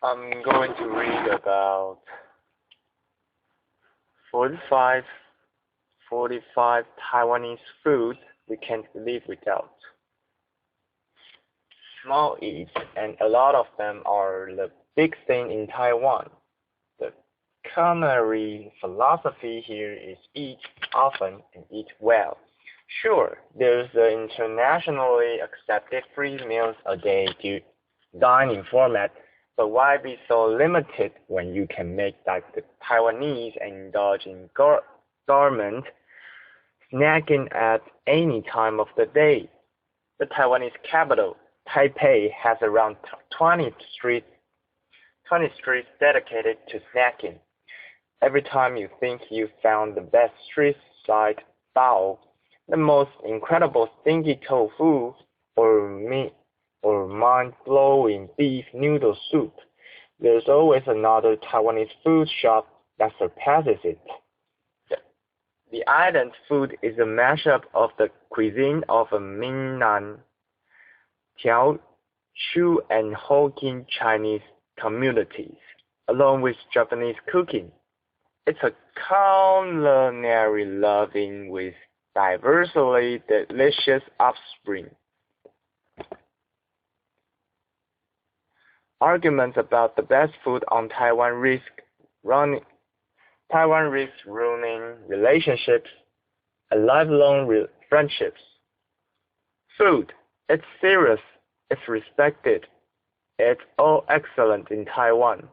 I'm going to read about 45 Taiwanese foods we can't live without. Small eats, and a lot of them are the big thing in Taiwan. The culinary philosophy here is eat often and eat well. Sure, there's the internationally accepted 3 meals a day dining format, but why be so limited when you can make like the Taiwanese and indulge in gourmet snacking at any time of the day? The Taiwanese capital, Taipei, has around 20 streets dedicated to snacking. Every time you think you found the best street side bao, the most incredible stinky tofu, or mind-blowing beef noodle soup, there's always another Taiwanese food shop that surpasses it. The island food is a mashup of the cuisine of a Minnan, Teochew, and Hokkien Chinese communities, along with Japanese cooking. It's a culinary loving with diversely delicious offspring. Arguments about the best food on Taiwan risk ruining relationships and lifelong friendships. Food, it's serious, it's respected, it's all excellent in Taiwan.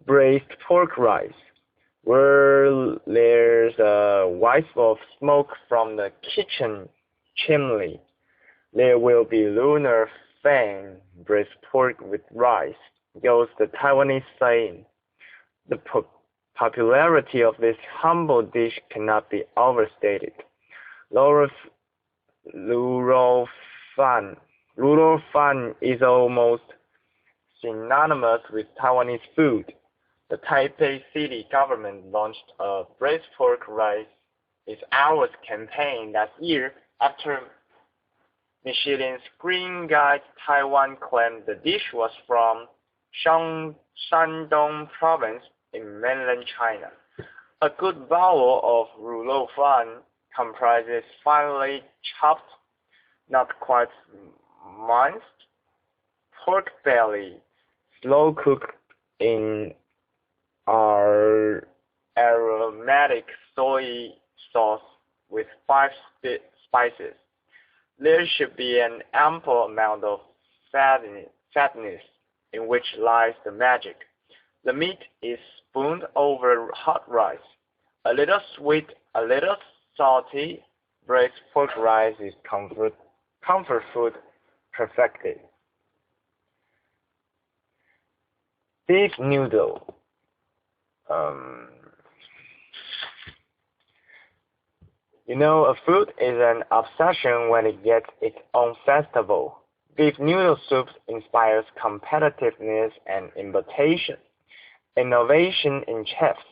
Braised pork rice, where there's a wisp of smoke from the kitchen chimney, there will be lunar fang braised pork with rice, goes the Taiwanese saying. The popularity of this humble dish cannot be overstated. Luo fan is almost synonymous with Taiwanese food. The Taipei city government launched a braised pork rice is ours campaign last year after Michelin's Green Guide Taiwan claimed the dish was from Shandong province in mainland China. A good bowl of luo fan comprises finely chopped, not quite minced, pork belly, slow cooked in our aromatic soy sauce with 5 spices. There should be an ample amount of fatness in which lies the magic. The meat is spooned over hot rice. A little sweet, a little salty. Braised pork rice is comfort food perfected. Beef noodle. A food is an obsession when it gets its own festival. Beef noodle soup inspires competitiveness and innovation in chefs.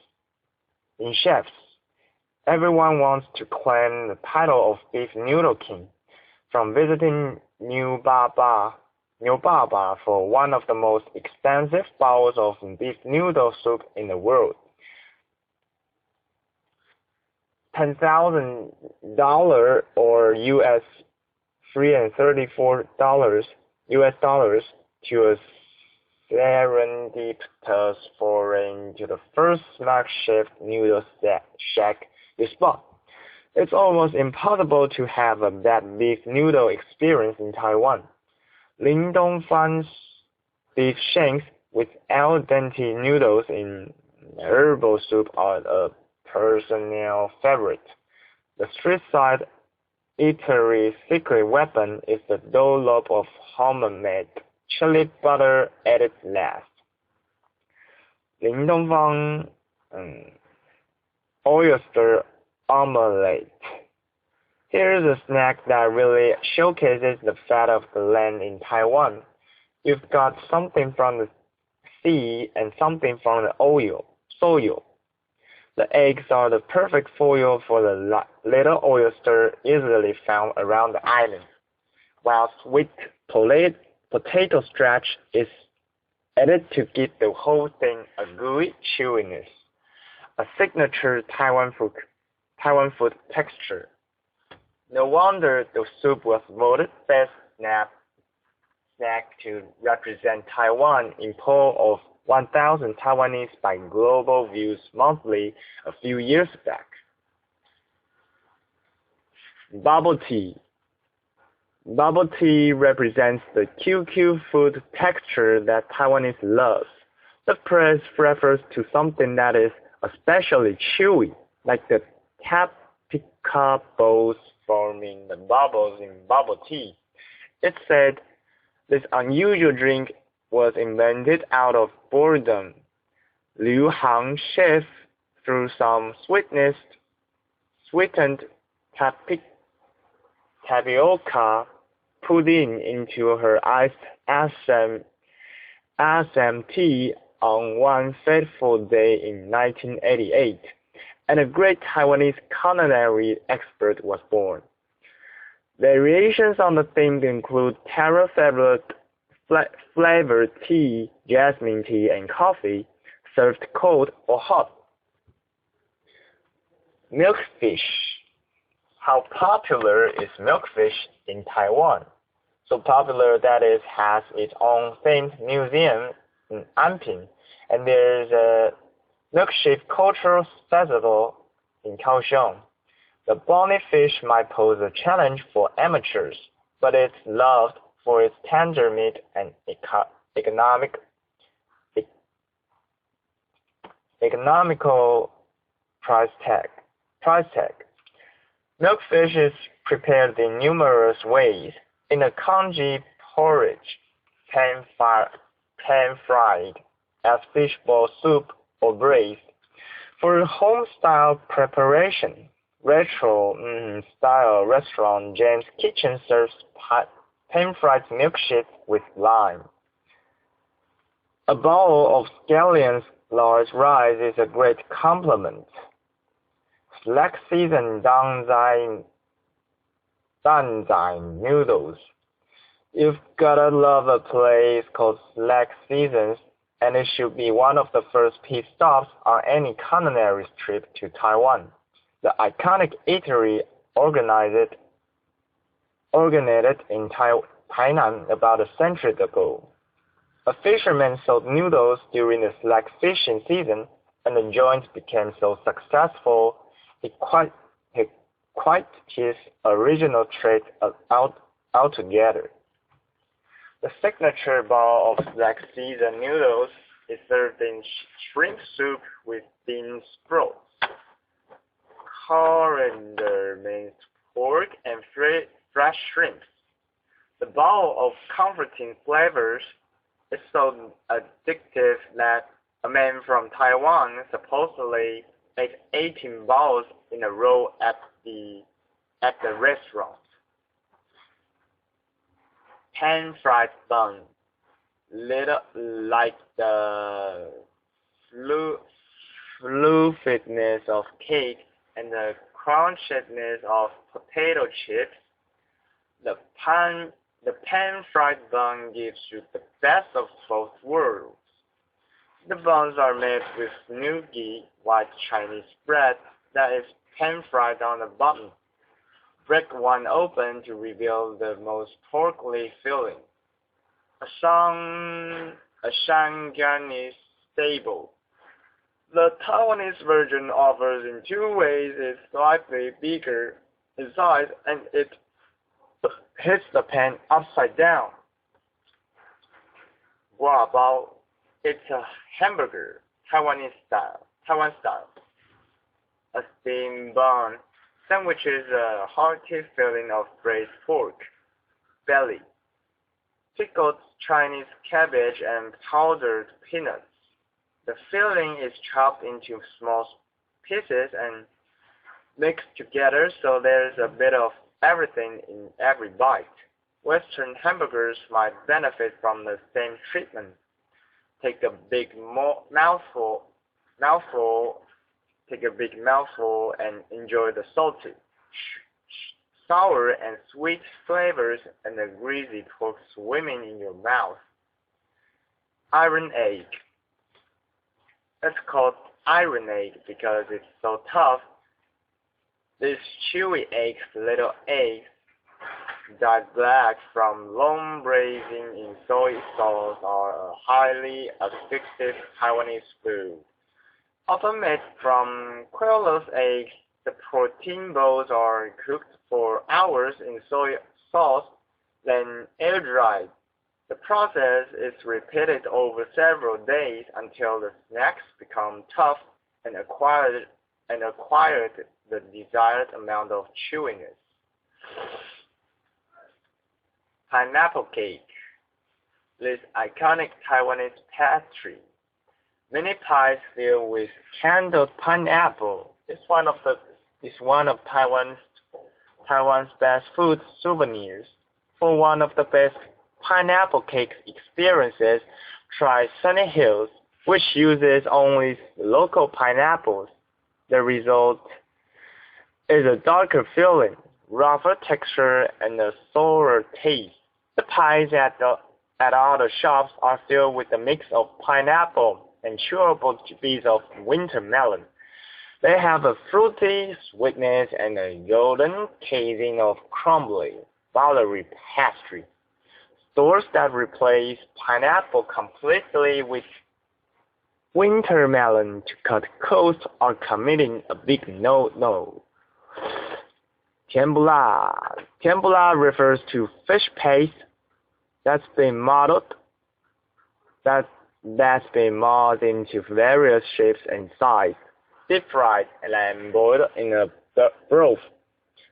Everyone wants to claim the title of Beef Noodle King. From visiting New Baba for one of the most expensive bowls of beef noodle soup in the world, $10,000 or US $334 US dollars to a serendipitous foray into the first makeshift noodle shack you spot. It's almost impossible to have a bad beef noodle experience in Taiwan. Lingdong Fan's beef shanks with al dente noodles in herbal soup are a personal favorite. The street-side eatery's secret weapon is the dollop of homemade chili butter added last. Lingdong Fan oyster omelette. Here's a snack that really showcases the fat of the land in Taiwan. You've got something from the sea and something from the soil. The eggs are the perfect foil for the little oyster easily found around the island, while sweet potato starch is added to give the whole thing a gooey chewiness, a signature Taiwan food texture. No wonder the soup was voted best snack to represent Taiwan in poll of 1,000 Taiwanese by Global Views Monthly a few years back. Bubble tea. Bubble tea represents the QQ food texture that Taiwanese love. The press refers to something that is especially chewy, like the tapioca balls forming the bubbles in bubble tea. It said this unusual drink was invented out of boredom. Liu Hang chef threw some sweetened tapioca pudding into her iced SM tea on one fateful day in 1988, and a great Taiwanese culinary expert was born. Variations on the theme include flavored tea, jasmine tea, and coffee, served cold or hot. Milkfish. How popular is milkfish in Taiwan? So popular that it has its own themed museum in Anping, and there's a milkshake cultural festival in Kaohsiung. The bony fish might pose a challenge for amateurs, but it's loved for its tender meat and economical price tag. Milkfish is prepared in numerous ways: in a congee porridge, pan-fried, as fishball soup, or braised. For home-style preparation, retro-style restaurant James Kitchen serves pan-fried milkshake with lime. A bowl of scallions large rice is a great compliment. Slack season danzai noodles. You've gotta love a place called Slack Seasons, and it should be one of the first pit stops on any culinary trip to Taiwan. The iconic eatery originated in Tainan about a century ago. A fisherman sold noodles during the slack fishing season, and the joint became so successful it quite his original trade altogether. The signature bowl of slack season noodles is served in shrimp soup with bean sprouts, coriander, minced pork, and fresh shrimps. The bowl of comforting flavors is so addictive that a man from Taiwan supposedly ate 18 bowls in a row at the restaurant. Pan-fried bun, little like the fluffiness of cake and the crunchiness of potato chips. The pan-fried bun gives you the best of both worlds. The buns are made with nougat white Chinese bread that is pan-fried on the bottom. Break one open to reveal the most porkly filling. A Shanghainese staple. The Taiwanese version offers in two ways. It's slightly bigger in size, and it hits the pan upside down. Guabao. It's a hamburger, Taiwan style. A steamed bun sandwiches a hearty filling of braised pork, belly, pickled Chinese cabbage, and powdered peanuts. The filling is chopped into small pieces and mixed together, so there's a bit of everything in every bite. Western hamburgers might benefit from the same treatment. Take a big mouthful, and enjoy the salty, sour, and sweet flavors and the greasy pork swimming in your mouth. Iron egg. It's called iron egg because it's so tough. These chewy eggs, little eggs, dyed black from long braising in soy sauce, are a highly addictive Taiwanese food. Often made from quail's eggs, the protein balls are cooked for hours in soy sauce, then air-dried. The process is repeated over several days until the snacks become tough and acquired the desired amount of chewiness. Pineapple cake. This iconic Taiwanese pastry. Many pies filled with candied pineapple is one of Taiwan's best food souvenirs. For one of the best pineapple cake experiences, try Sunny Hills, which uses only local pineapples. The result is a darker filling, rougher texture, and a sourer taste. The pies at other shops are filled with a mix of pineapple and chewable bits of winter melon. They have a fruity sweetness and a golden casing of crumbly, buttery pastry. Stores that replace pineapple completely with winter melon to cut costs are committing a big no-no. Tempura. Tempura refers to fish paste that's been molded into various shapes and sizes, deep-fried and then boiled in a broth.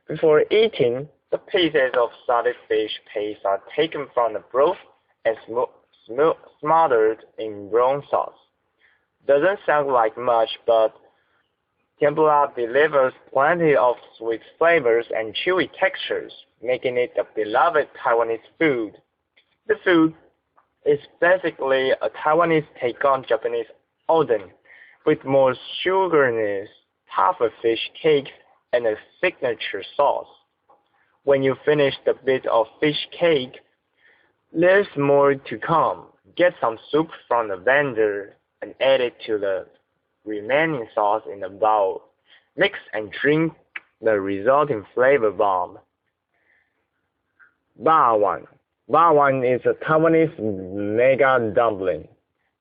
Before eating, the pieces of salted fish paste are taken from the broth and smothered in brown sauce. Doesn't sound like much, but tempura delivers plenty of sweet flavors and chewy textures, making it a beloved Taiwanese food. The food is basically a Taiwanese take on Japanese oden, with more sugariness, tougher fish cake, and a signature sauce. When you finish the bit of fish cake, there's more to come. Get some soup from the vendor and add it to the remaining sauce in a bowl. Mix and drink the resulting flavor bomb. Bawang. Bawang is a Taiwanese mega dumpling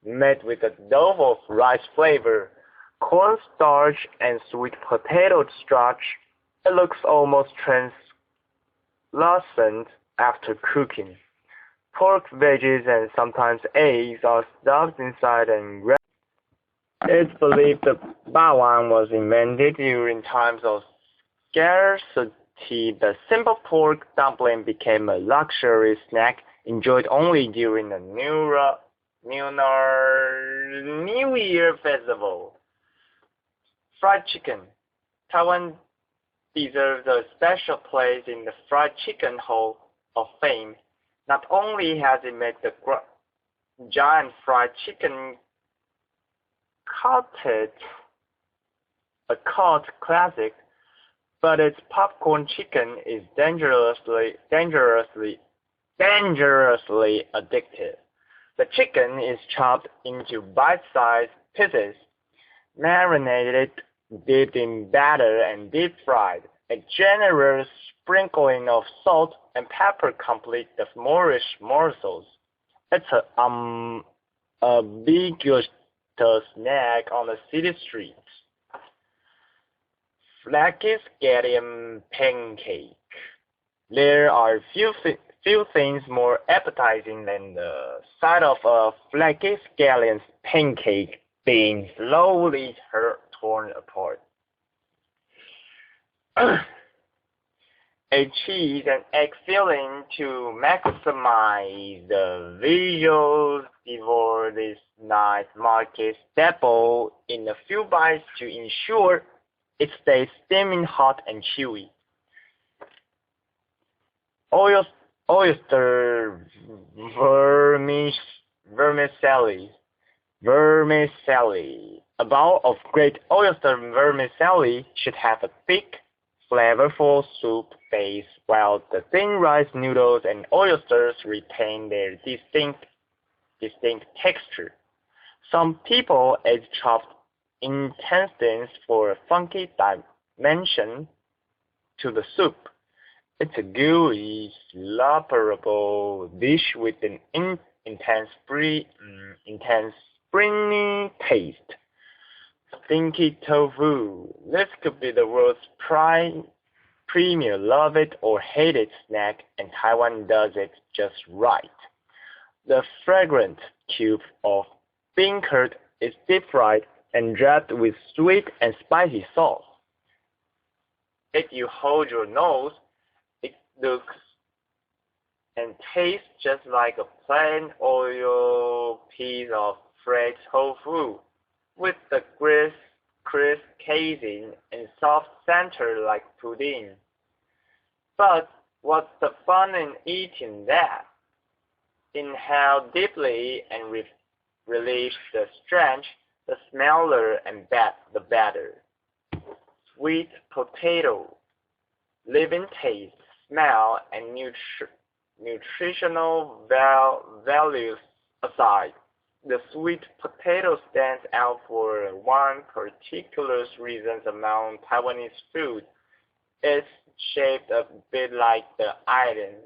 made with a dough of rice flavor, cornstarch, and sweet potato starch. It looks almost translucent after cooking. Pork, veggies, and sometimes eggs are stuffed inside and wrapped. It's believed the bawang was invented during times of scarcity. The simple pork dumpling became a luxury snack enjoyed only during the New Year festival. Fried chicken. Taiwan deserves a special place in the fried chicken hall of fame. Not only has it made the giant fried chicken a cult classic, but its popcorn chicken is dangerously addictive. The chicken is chopped into bite-sized pieces, marinated, dipped in batter, and deep-fried. A generous sprinkling of salt and pepper complete the Moorish morsels. It's a ubiquitous snack on the city streets. Flaky scallion pancake. There are few things more appetizing than the sight of a flaky scallion pancake being slowly torn apart. A cheese and egg filling to maximize the visuals. Devour this nice market staple in a few bites to ensure it stays steaming hot and chewy. Oyster vermicelli. A bowl of great oyster vermicelli should have a thick, flavorful soup base, while the thin rice noodles and oysters retain their distinct distinct texture. Some people add chopped intestines for a funky dimension to the soup. It's a gooey, slurpable dish with an intense springy taste. Stinky tofu. This could be the world's premier love it or hate it snack, and Taiwan does it just right. The fragrant cube of bean curd is deep-fried and dressed with sweet and spicy sauce. If you hold your nose, it looks and tastes just like a plain oil piece of fried tofu, with the crisp casing and soft center like pudding. But what's the fun in eating that? Inhale deeply and release the stench, the smeller and the batter. Sweet potato, living taste, smell, and nutritional values aside, the sweet potato stands out for one particular reason among Taiwanese food. It's shaped a bit like the island.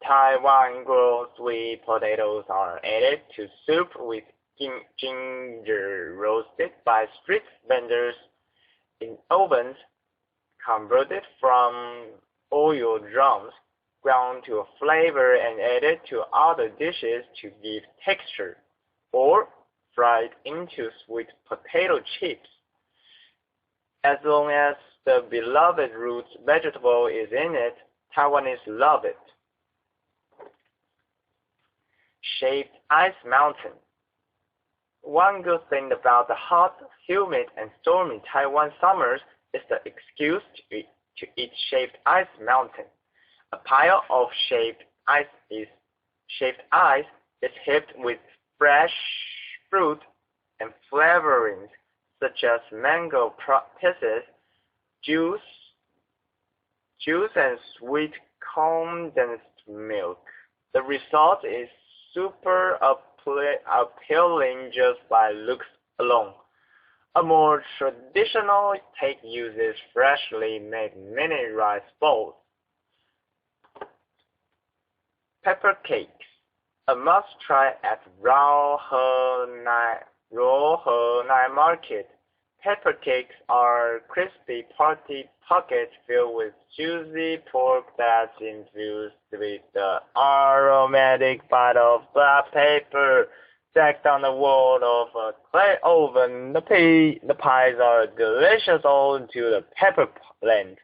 Taiwan-grown sweet potatoes are added to soup with ginger roasted by street vendors in ovens, converted from oil drums, ground to a flavor and added to other dishes to give texture, or fried into sweet potato chips. As long as the beloved root vegetable is in it, Taiwanese love it. Shaved ice mountain. One good thing about the hot, humid, and stormy Taiwan summers is the excuse to eat shaved ice mountain. A pile of shaved ice is heaped with fresh fruit and flavorings such as mango pieces, juice, and sweet condensed milk. The result is super appealing just by looks alone. A more traditional take uses freshly made mini rice bowls. Pepper cakes, a must-try at Henan Market. Pepper cakes are crispy party pockets filled with juicy pork that's infused with the aromatic bite of black pepper stacked on the wall of a clay oven. The pies are delicious ode to the pepper blend.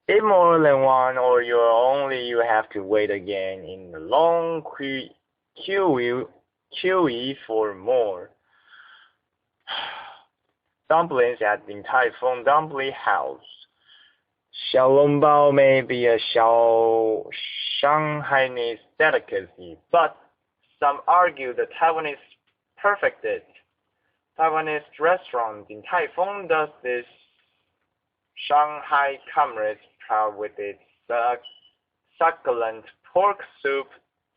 Eat more than one, or you have to wait again in the long queue for more. Dumplings at Din Tai Fung Dumpling House. 小笼包 may be a Shanghainese delicacy, but some argue the Taiwanese perfected. Taiwanese restaurant Din Tai Fung does this Shanghai comrades proud with its succulent pork soup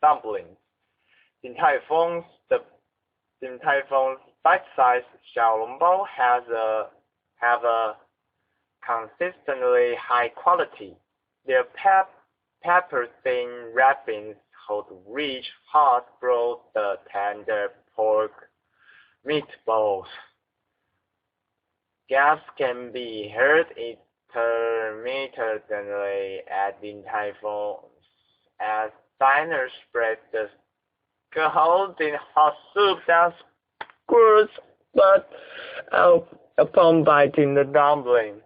dumplings. Din Tai Fung's bite-sized 小笼包 have a consistently high quality. Their pepper-thin wrappings hold rich, hot-broiled, tender pork meatballs. Gasps can be heard intermittently at Din Tai Fung as diners spread the scalding hot soup that squirts but out upon biting the dumpling.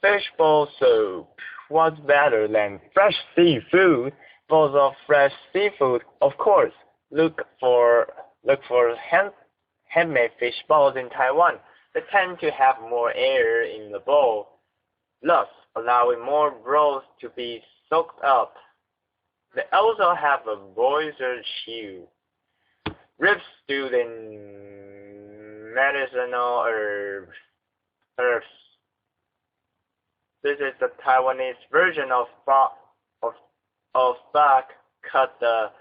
Fishbowl soup. What's better than fresh seafood? Bowls of fresh seafood, of course. Look for handmade fish bowls in Taiwan. They tend to have more air in the bowl, thus allowing more broth to be soaked up. They also have a broiler chew, ribs stewed in medicinal herbs, This is the Taiwanese version of bak cut the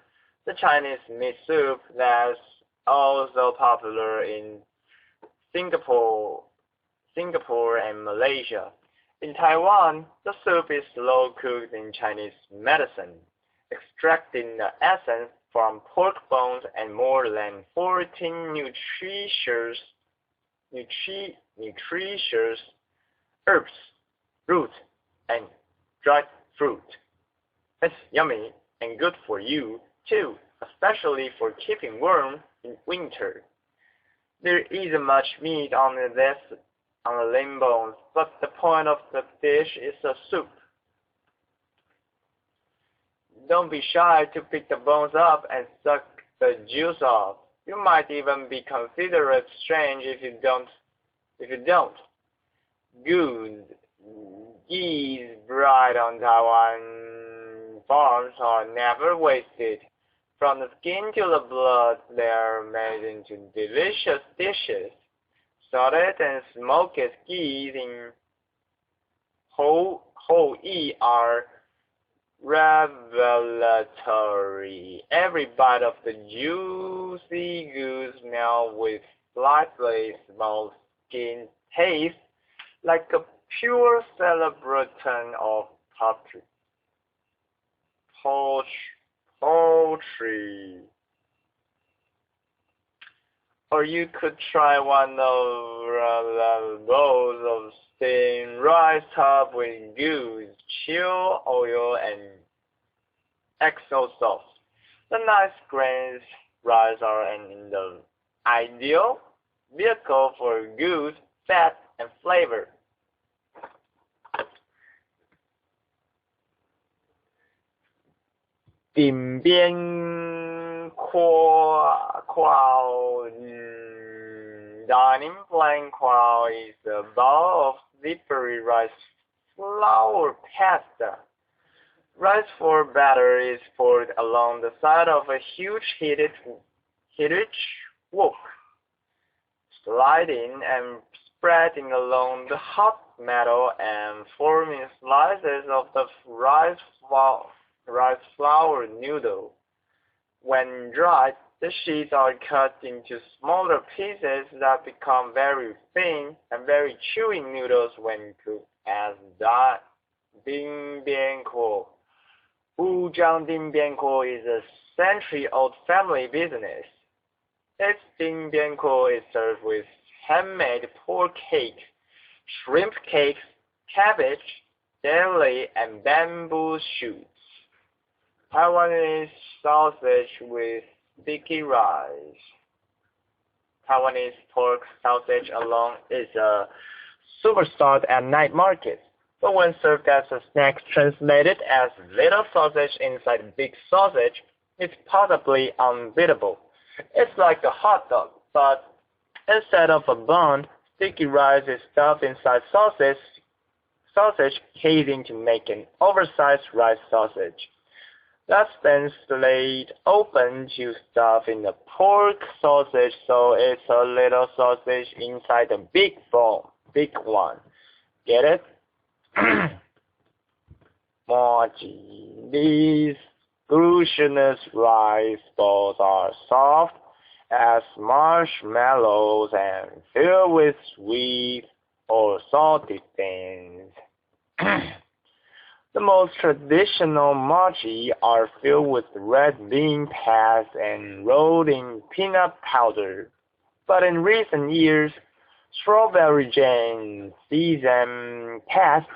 Chinese meat soup that's also popular in Singapore and Malaysia. In Taiwan, the soup is slow cooked in Chinese medicine, extracting the essence from pork bones and more than 14 nutritious herbs, roots, and dried fruit. It's yummy and good for you too, especially for keeping warm in winter. There isn't much meat on the limb bones, but the point of the dish is the soup. Don't be shy to pick the bones up and suck the juice off. You might even be considered strange if you don't. Geese bred on Taiwan farms are never wasted. From the skin to the blood, they are made into delicious dishes. Salted and smoked geese in whole are revelatory. Every bite of the juicy goose melt with slightly smoked skin tastes like a pure celebration of poultry. Or you could try one of the bowls of steamed rice topped with goose, chili oil, and XO sauce. The nice grains rice are an ideal vehicle for goose fat and flavor. Dining plain quail is a bowl of slippery rice flour pasta. Rice flour batter is poured along the side of a huge heated wok, sliding and spreading along the hot metal and forming slices of the rice flour noodle. When dried, the sheets are cut into smaller pieces that become very thin and very chewy noodles when cooked as ding bian kuo. Wuzhang ding bian kuo is a century-old family business. Its ding bian kuo is served with handmade pork cakes, shrimp cakes, cabbage, jelly, and bamboo shoots. Taiwanese sausage with sticky rice. Taiwanese pork sausage alone is a superstar at night markets, but when served as a snack translated as little sausage inside big sausage, it's possibly unbeatable. It's like a hot dog, but instead of a bun, sticky rice is stuffed inside sausage casing to make an oversized rice sausage. That's then slayed open to stuff in the pork sausage, so it's a little sausage inside a big one. Get it? Mochi. These glutinous rice balls are soft as marshmallows and filled with sweet or salty things. The most traditional mochi are filled with red bean paste and rolled in peanut powder. But in recent years, strawberry jam, sesame paste,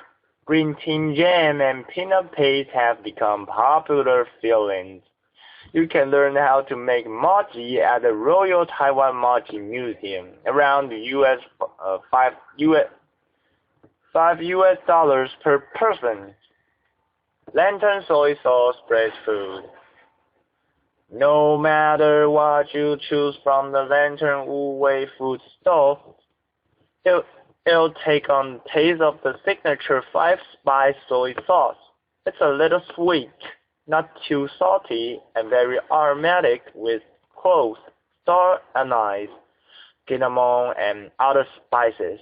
green tea jam, and peanut paste have become popular fillings. You can learn how to make mochi at the Royal Taiwan Mochi Museum, around $5 per person. Lantern soy sauce braised food. No matter what you choose from the Lantern Wu-Wei food stove, it'll take on the taste of the signature 5-spice soy sauce. It's a little sweet, not too salty, and very aromatic with cloves, star anise, cinnamon, and other spices.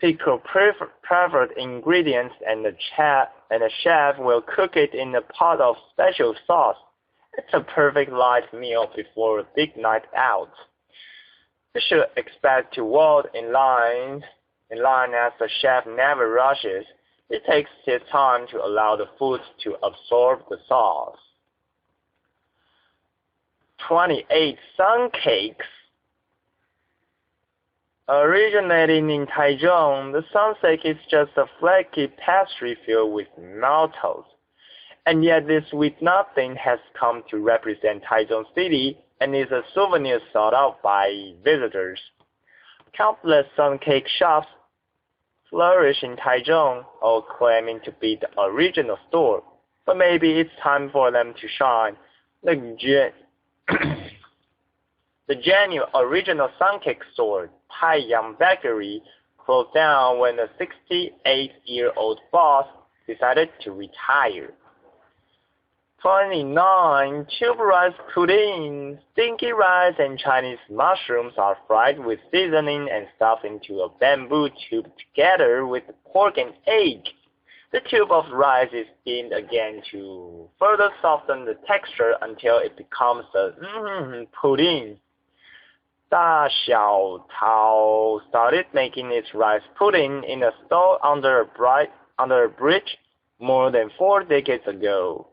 Pick your preferred ingredients and the chef will cook it in a pot of special sauce. It's a perfect light meal before a big night out. You should expect to wait in line as the chef never rushes. He takes his time to allow the food to absorb the sauce. 28. Sun cakes. Originating in Taichung, the sun cake is just a flaky pastry filled with maltose. And yet this sweet nothing has come to represent Taichung City and is a souvenir sought out by visitors. Countless sun cake shops flourish in Taichung, all claiming to be the original store, but maybe it's time for them to shine. The genuine original sun cake store, Taiyang Bakery, closed down when the 68-year-old boss decided to retire. 29. Tube rice pudding. Stinky rice and Chinese mushrooms are fried with seasoning and stuffed into a bamboo tube together with pork and egg. The tube of rice is steamed again to further soften the texture until it becomes a pudding. Da Xiao Tao started making its rice pudding in a stall under a bridge more than 4 decades ago.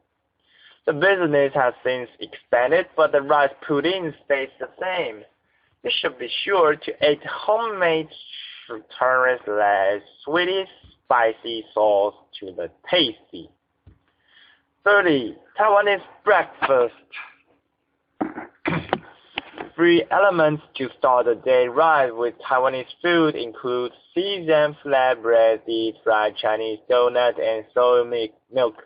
The business has since expanded, but the rice pudding stays the same. You should be sure to add homemade turmeric sweet spicy sauce to the tasty. 30. Taiwanese breakfast. 3 elements to start the day right with Taiwanese food include seasoned flatbread, deep-fried Chinese donut, and soy milk.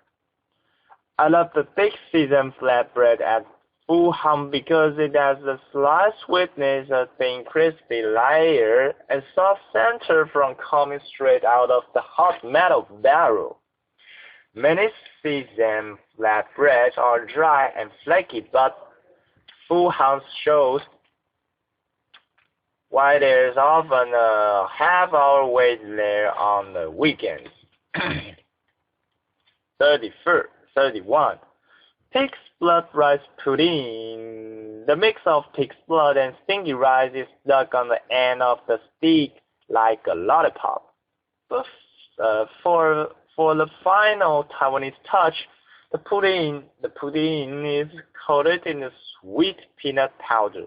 I love the thick seasoned flatbread at Fuhang because it has a slight sweetness, a thin crispy layer, and soft center from coming straight out of the hot metal barrel. Many seasoned flatbreads are dry and flaky, but Fuhang shows why there's often a half-hour wait there on the weekends. 31. Pig's blood rice pudding. The mix of pig's blood and stinky rice is stuck on the end of the stick like a lollipop. But for the final Taiwanese touch, the pudding is coated in a sweet peanut powder.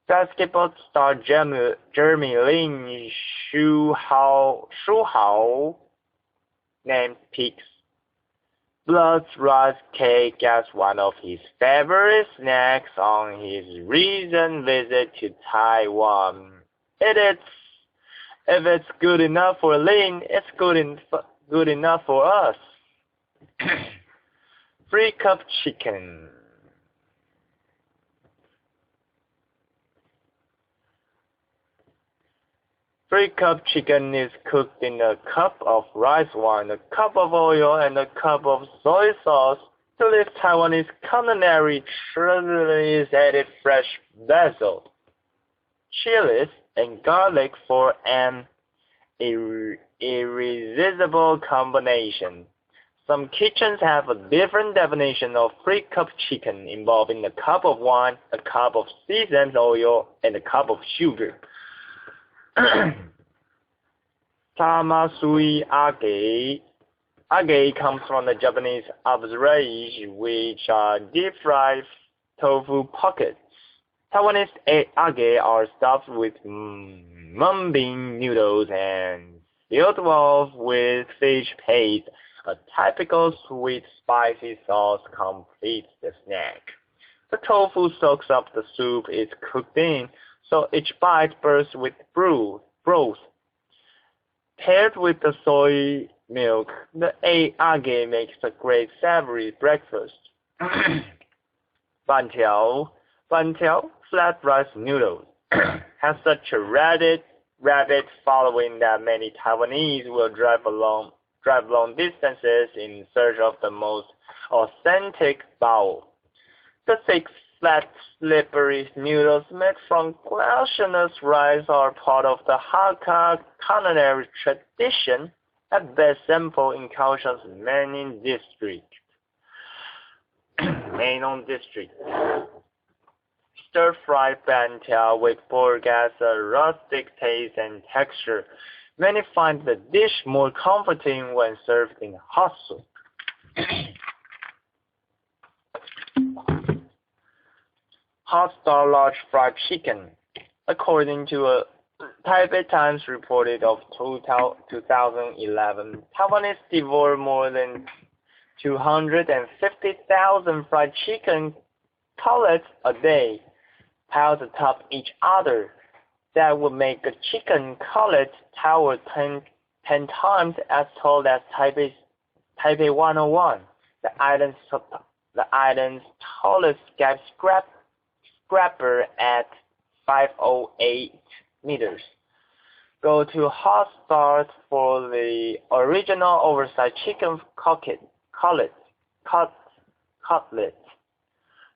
Basketball star Jeremy Lin Shu Hao named Pig's blood rice cake as one of his favorite snacks on his recent visit to Taiwan. If it's good enough for Lin, it's good enough for us. 3 cup chicken. 3 cup chicken is cooked in a cup of rice wine, a cup of oil, and a cup of soy sauce. To this Taiwanese culinary tradition is added fresh basil, chilies, and garlic for an irresistible combination. Some kitchens have a different definition of 3 cup chicken involving a cup of wine, a cup of seasoned oil, and a cup of sugar. Tamasui age. Age comes from the Japanese abzurage, which are deep-fried tofu pockets. Taiwanese age are stuffed with mung bean noodles and filled with fish paste. A typical sweet spicy sauce completes the snack. The tofu soaks up the soup it's cooked in, so each bite bursts with broth. Paired with the soy milk, the age makes a great savory breakfast. Bantiao, flat rice noodles, has such a rabid following that many Taiwanese will drive long distances in search of the most authentic bao. The thick Flat, slippery noodles made from glutinous rice are part of the Hakka culinary tradition, at best sample in culture's many districts. Mainland district. Stir-fried bantia with pork has a rustic taste and texture. Many find the dish more comforting when served in hot soup. Hot Star large fried chicken. According to a Taipei Times reported of 2011, Taiwanese devour more than 250,000 fried chicken cutlets a day, piled atop each other. That would make a chicken cutlet tower 10 times as tall as Taipei 101, the island's tallest skyscraper at 508 meters. Go to Hot Stars for the original oversized chicken cutlet.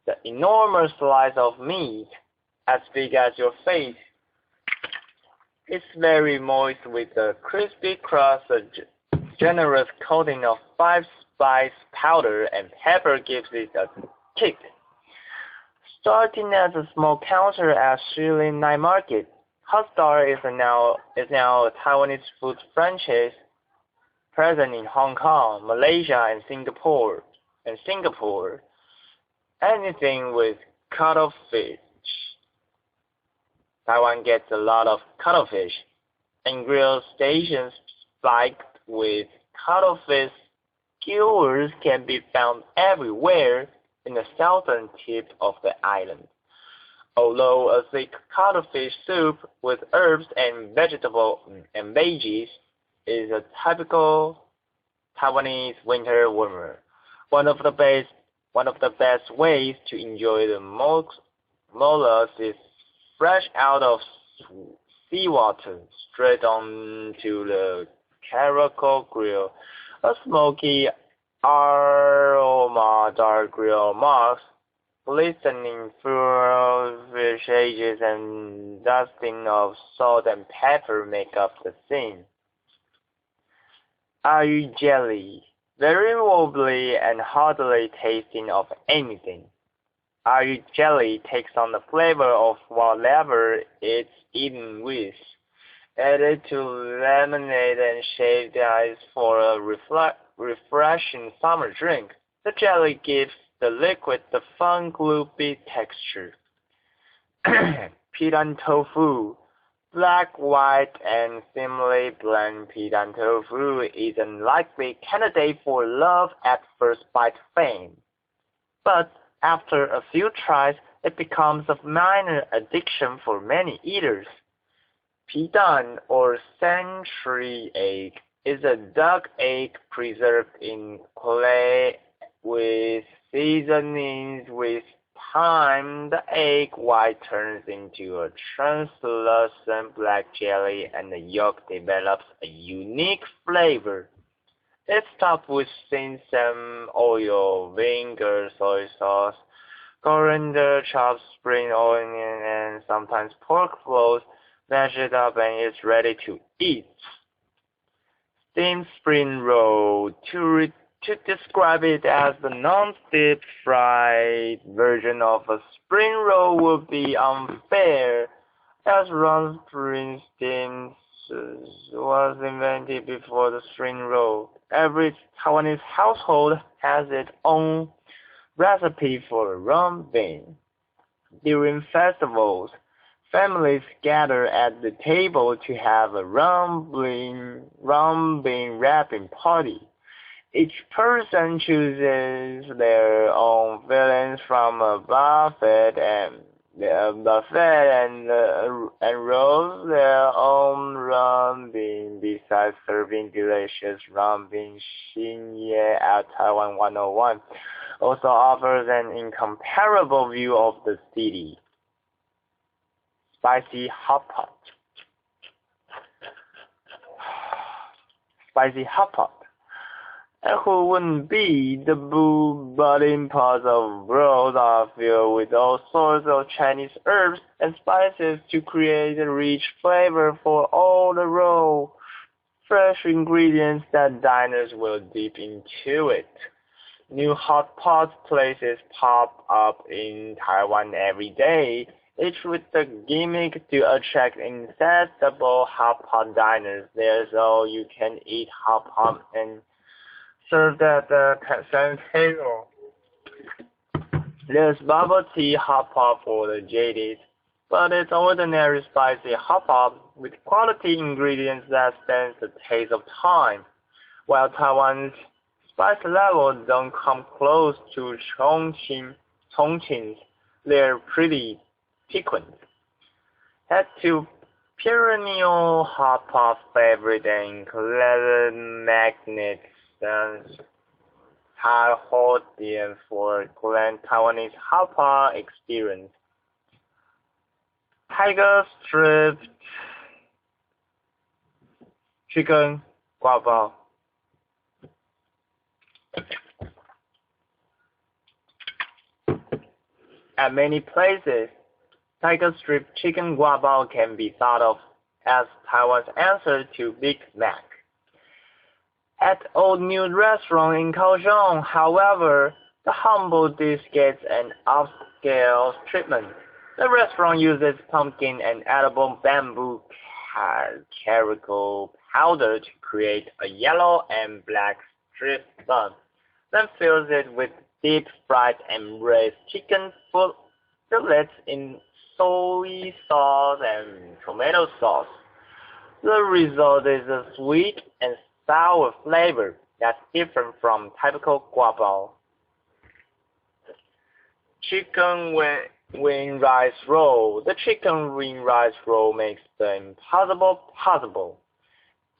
The enormous slice of meat, as big as your face, is very moist with a crispy crust. A generous coating of 5-spice powder and pepper gives it a kick. Starting as a small counter at Shilin Night Market, Hot Star is now a Taiwanese food franchise present in Hong Kong, Malaysia, and Singapore. Anything with cuttlefish. Taiwan gets a lot of cuttlefish, and grill stations spiked with cuttlefish skewers can be found everywhere in the southern tip of the island. Although a thick cuttlefish soup with herbs and veggies is a typical Taiwanese winter warmer, one of the best ways to enjoy the mollusks is fresh out of seawater, straight onto the charcoal grill. A smoky aroma dark grill marks, glistening fish edges and dusting of salt and pepper make up the scene. Ayu jelly, very wobbly and hardly tasting of anything. Ayu jelly takes on the flavor of whatever it's eaten with. Added to lemonade and shaved ice for a refreshing summer drink, the jelly gives the liquid the fun gloopy texture. Pidan tofu. Black, white, and thinly blend pidan tofu is a likely candidate for love at first bite fame. But after a few tries, it becomes a minor addiction for many eaters. Pidan, or century egg, is a duck egg preserved in clay with seasonings. With time, the egg white turns into a translucent black jelly and the yolk develops a unique flavor. It's topped with sesame oil, vinegar, soy sauce, coriander, chopped spring onion, and sometimes pork floss. Mash it up and it's ready to eat. Steamed spring roll. To describe it as the non-deep fried version of a spring roll would be unfair, as round spring steam was invented before the spring roll. Every Taiwanese household has its own recipe for round bean. During festivals, families gather at the table to have a round bean wrapping party. Each person chooses their own fillings from a buffet and rolls their own round bean. Besides serving delicious round bean, Xinye at Taiwan 101 also offers an incomparable view of the city. Spicy hot pot. Spicy hot pot. And who wouldn't be? The budding parts of world are filled with all sorts of Chinese herbs and spices to create a rich flavor for all the raw, fresh ingredients that diners will dip into it. New hot pot places pop up in Taiwan every day, each with the gimmick to attract insatiable hot pot diners there so you can eat hot pot and served at the same table. There's bubble tea hot pot for the jaded, but it's ordinary spicy hot pot with quality ingredients that stands the test of time. While Taiwan's spice levels don't come close to Chongqing's, they're pretty piquant. Head to perennial hot pot favorite and clever magnet Taiwan for grand Taiwanese hot pot experience. Tiger stripped chicken guava. At many places, tiger strip chicken guava can be thought of as Taiwan's answer to Big Mac. At Old New Restaurant in Kaohsiung, however, the humble dish gets an upscale treatment. The restaurant uses pumpkin and edible bamboo caracal powder to create a yellow and black strip bun, then fills it with deep fried and braised chicken fillets in soy sauce and tomato sauce. The result is a sweet and sour flavor that's different from typical guava. Chicken wing rice roll. The chicken wing rice roll makes the impossible possible.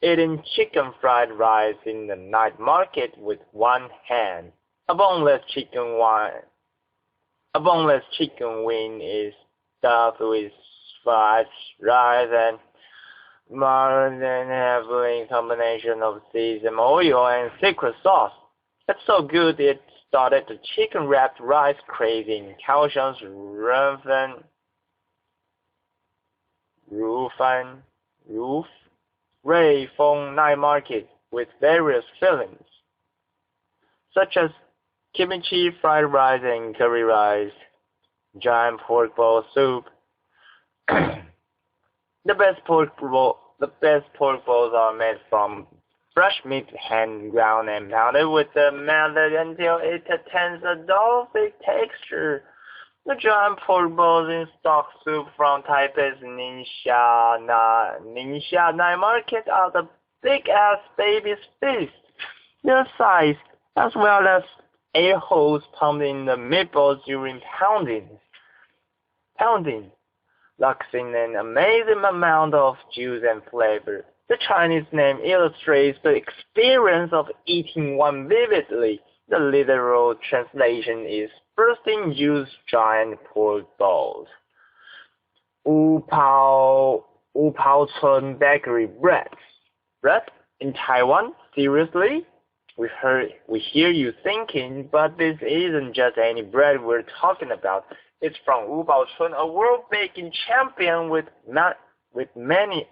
Eating chicken fried rice in the night market with one hand. A boneless chicken wing is stuffed with fried rice and marred and heavily combination of sesame oil and secret sauce. It's so good it started the chicken wrapped rice craze in Kaohsiung's Ray Feng night market with various fillings, such as kimchi fried rice and curry rice, giant pork bowl soup. The best pork bowls are made from fresh meat hand ground and pounded with the method until it attains a doughy texture. The giant pork bowls in stock soup from Taipei's Ningxia night market are the big-ass baby's fist. Their size, as well as air holes pumped in the meatballs during pounding, locks in an amazing amount of juice and flavor. The Chinese name illustrates the experience of eating one vividly. The literal translation is bursting juice giant pork balls. Wu Pao Chun bakery bread. Bread in Taiwan? Seriously? We hear you thinking, but this isn't just any bread we're talking about. It's from Wu Pao Chun, a world baking champion with many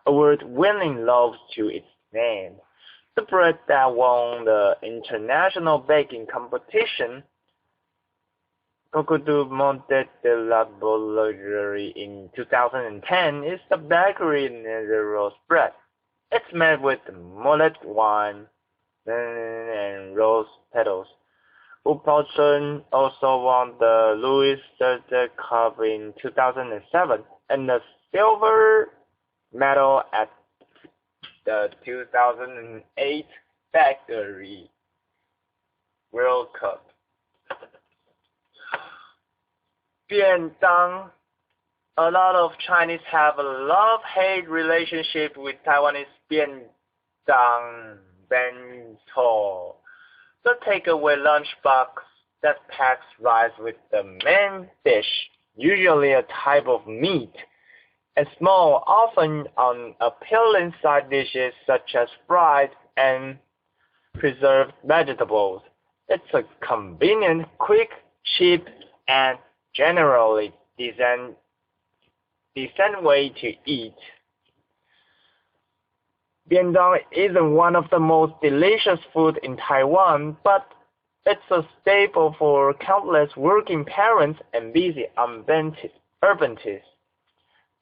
award-winning loaves to its name. The bread that won the international baking competition, Concours du Monde de la Boulangerie in 2010, is the bakery rose bread. It's made with mullet wine and rose petals. Wu Pao Chun also won the Louis III Cup in 2007 and the silver medal at the 2008 Bakery World Cup. 便当. A lot of Chinese have a love-hate relationship with Taiwanese 便当 bento, the takeaway lunchbox that packs rice with the main dish, usually a type of meat, and small, often unappealing side dishes such as fried and preserved vegetables. It's a convenient, quick, cheap, and generally decent way to eat. Biandong isn't one of the most delicious food in Taiwan, but it's a staple for countless working parents and busy urbanites.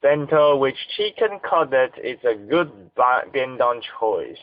Bento with chicken cutlet is a good biandong choice.